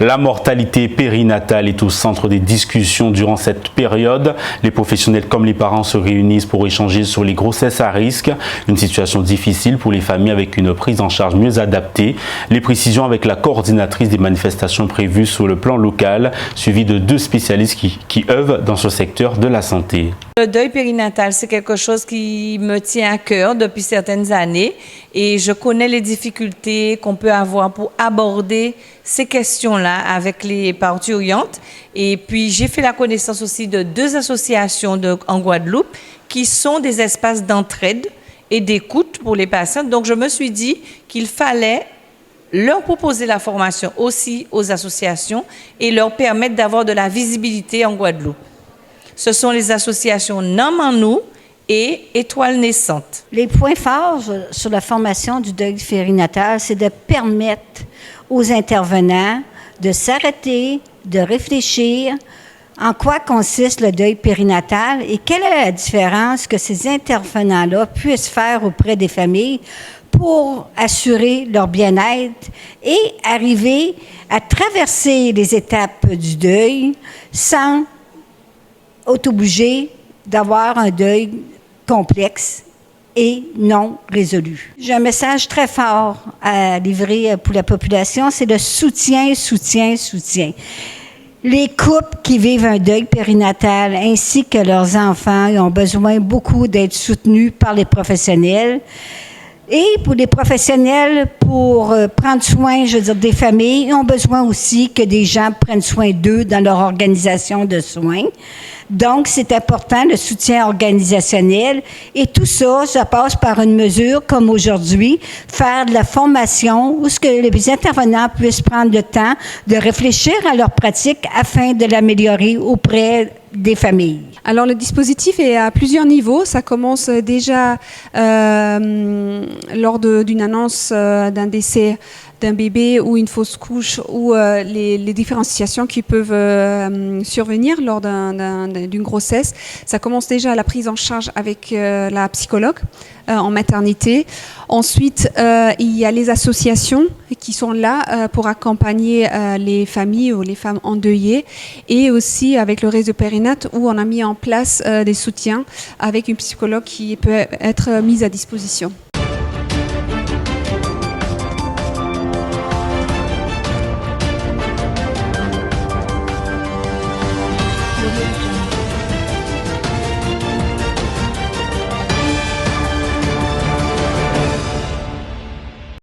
La mortalité périnatale est au centre des discussions durant cette période. Les professionnels comme les parents se réunissent pour échanger sur les grossesses à risque, une situation difficile pour les familles avec une prise en charge mieux adaptée. Les précisions avec la coordinatrice des manifestations prévues sur le plan local, suivie de 2 spécialistes qui œuvrent dans ce secteur de la santé. Le deuil périnatal, c'est quelque chose qui me tient à cœur depuis certaines années et je connais les difficultés qu'on peut avoir pour aborder ces questions-là avec les parturientes. Et puis, j'ai fait la connaissance aussi de 2 associations en Guadeloupe qui sont des espaces d'entraide et d'écoute pour les patients. Donc, je me suis dit qu'il fallait leur proposer la formation aussi aux associations et leur permettre d'avoir de la visibilité en Guadeloupe. Ce sont les associations Namanou et Étoile Naissante. Les points forts sur la formation du deuil périnatal, c'est de permettre aux intervenants de s'arrêter, de réfléchir en quoi consiste le deuil périnatal et quelle est la différence que ces intervenants-là puissent faire auprès des familles pour assurer leur bien-être et arriver à traverser les étapes du deuil sans être obligé d'avoir un deuil complexe et non résolu. J'ai un message très fort à livrer pour la population, c'est le soutien, soutien, soutien. Les couples qui vivent un deuil périnatal ainsi que leurs enfants ils ont besoin beaucoup d'être soutenus par les professionnels. Et pour les professionnels, pour prendre soin, je veux dire, des familles, ils ont besoin aussi que des gens prennent soin d'eux dans leur organisation de soins. Donc, c'est important, le soutien organisationnel. Et tout ça, ça passe par une mesure comme aujourd'hui, faire de la formation où ce que les intervenants puissent prendre le temps de réfléchir à leur pratique afin de l'améliorer auprès des familles. Alors le dispositif est à plusieurs niveaux. Ça commence déjà lors d'une annonce d'un décès d'un bébé ou une fausse couche ou les différenciations qui peuvent survenir lors d'une grossesse. Ça commence déjà à la prise en charge avec la psychologue en maternité. Ensuite, il y a les associations qui sont là pour accompagner les familles ou les femmes endeuillées et aussi avec le réseau Périnate où on a mis en place des soutiens avec une psychologue qui peut être mise à disposition.